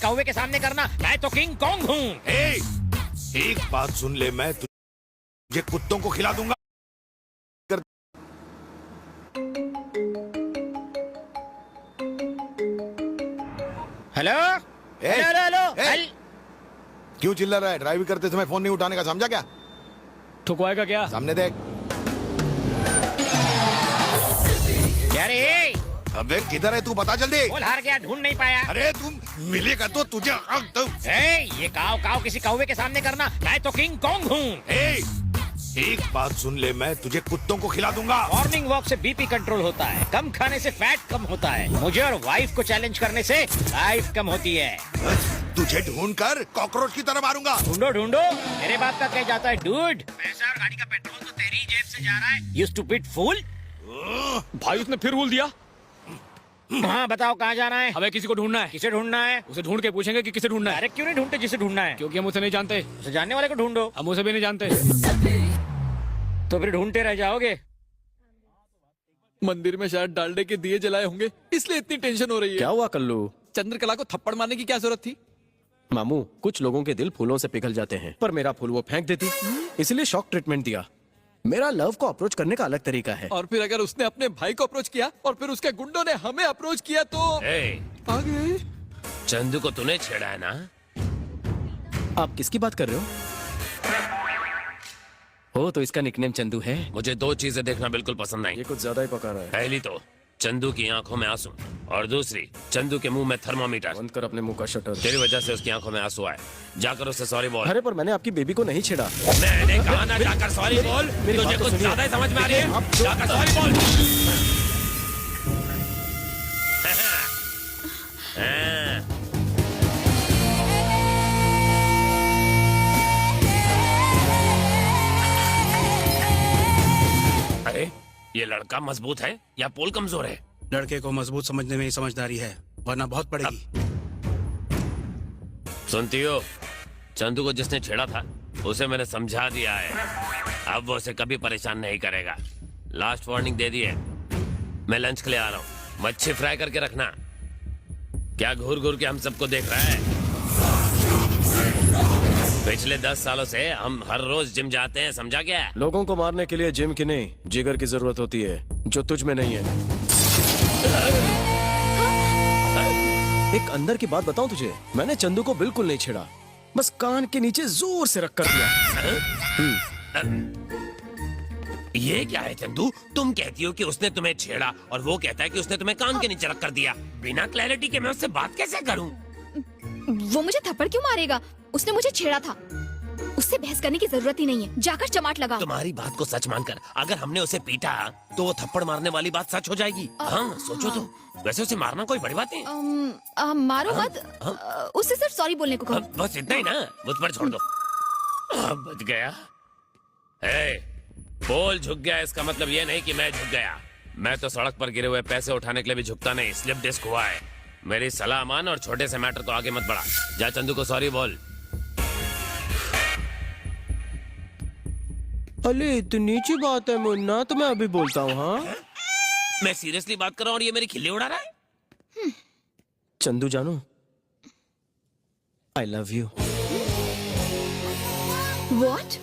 कौवे के सामने करना, मैं तो किंग कॉन्ग हूँ। एक बात सुन ले, मैं तुझे कुत्तों को खिला दूंगा। Hello hello hello hello. क्यों चिल्ला रहा है? ड्राइव करते समय फोन नहीं उठाने का, समझा क्या? ठुकवाएगा क्या? सामने देख। अरे अबे किधर है तू? बता जल्दी। बोल, हार गया, ढूंढ नहीं पाया। अरे तुम मिलेगा तो तुझे ये काव काव किसी कौवे के सामने करना, मैं तो किंग कॉन्ग हूँ। एक बात सुन ले, मैं तुझे कुत्तों को खिला दूंगा। मॉर्निंग वॉक से बीपी कंट्रोल होता है, कम खाने से फैट कम होता है, मुझे और वाइफ को चैलेंज करने से लाइफ कम होती है। तुझे ढूंढ कर कॉकरोच की तरह मारूंगा। ढूंढो ढूंढो, मेरे बाप का कह जाता है डूड। पैसा और गाड़ी का पेट्रोल तो तेरी ही जेब से जा रहा है, यू स्टूपिड फूल। भाई उसने फिर रूल दिया। हाँ बताओ, कहाँ जाना है? हमें किसी को ढूंढना है। किसे ढूंढना है? उसे ढूंढ के पूछेंगे कि किसे ढूंढना है। अरे क्यों नहीं ढूंढते जिसे ढूंढना है? क्योंकि हम उसे नहीं जानते। उसे जानने वाले को ढूंढो। हम उसे भी नहीं जानते। तो फिर ढूंढते रह जाओगे। मंदिर में शायद डालडे के दिए जलाए होंगे, इसलिए इतनी टेंशन हो रही है। क्या हुआ कल्लू? चंद्रकला को थप्पड़ मारने की क्या जरूरत थी? मामू, कुछ लोगों के दिल फूलों से पिघल जाते हैं, पर मेरा फूल वो फेंक देती, इसलिए शॉक ट्रीटमेंट दिया। मेरा लव को अप्रोच करने का अलग तरीका है। और फिर अगर उसने अपने भाई को अप्रोच किया और फिर उसके गुंडों ने हमें अप्रोच किया तो आगे। चंदू को तूने छेड़ा है ना? आप किसकी बात कर रहे हो? हो तो इसका निकनेम चंदू है। मुझे दो चीजें देखना बिल्कुल पसंद नहीं। ये कुछ ज्यादा ही पका रहा है। पहली तो चंदू की आंखों में आंसू, और दूसरी चंदू के मुंह में थर्मोमीटर। बंद कर अपने मुंह का शटर। तेरी वजह से उसकी आंखों में आंसू आए। जाकर उससे सॉरी बोल। अरे पर मैंने आपकी बेबी को नहीं छेड़ा। मैंने कहा ना, जाकर सॉरी बोल। मेरी तुझे बात तो कुछ सुनिए। ज्यादा ही समझ में आ रही है। आप जो- जाकर सॉरी बोल। हाँ। अरे ये लड़का मजबूत है या पोल कमजोर है? लड़के को मजबूत समझने में ही समझदारी है, वरना बहुत पड़ेगी। सुनती हो, चंदू को जिसने छेड़ा था उसे मैंने समझा दिया है, अब वो उसे कभी परेशान नहीं करेगा। लास्ट वार्निंग दे दी है। मैं लंच के लिए आ रहा हूँ, मच्छी फ्राई करके रखना। क्या घूर घूर के हम सबको देख रहा है? पिछले 10 सालों से हम हर रोज जिम जाते हैं, समझा क्या? लोगों को मारने के लिए जिम की नहीं, जिगर की जरूरत होती है, जो तुझ में नहीं है। एक अंदर की बात बताऊं तुझे, मैंने चंदू को बिल्कुल नहीं छेड़ा, बस कान के नीचे जोर से रख कर दिया। ये क्या है चंदू? तुम कहती हो कि उसने तुम्हें छेड़ा और वो कहता है कि उसने तुम्हें कान के नीचे रख कर दिया। बिना क्लैरिटी के मैं उससे बात कैसे करूं? वो मुझे थप्पड़ क्यों मारेगा? उसने मुझे छेड़ा था, उससे बहस करने की जरूरत ही नहीं है, जाकर चमाट लगा। तुम्हारी बात को सच मानकर अगर हमने उसे पीटा तो वो थप्पड़ मारने वाली बात सच हो जाएगी। हाँ सोचो तो। वैसे उसे मारना कोई बड़ी बात नहीं। मारो मत। उससे सिर्फ सॉरी बोलने को कहो। बस इतना ही ना, मुझ पर छोड़ दो। बच गया। पोल झुक गया, इसका मतलब ये नहीं कि मैं झुक गया। मैं तो सड़क पर गिरे हुए पैसे उठाने के लिए भी झुकता नहीं, स्लिप डिस्क हुआ है। मेरी सलाह मान और छोटे से मैटर को आगे मत बढ़ा। जा चंदू को सॉरी बोल। अरे इतनी सी बात है मुन्ना, तो मैं अभी बोलता हूँ। हाँ मैं सीरियसली बात कर रहा हूँ और ये मेरी खिल्ली उड़ा रहा है। चंदू जानू, आई लव यू। What?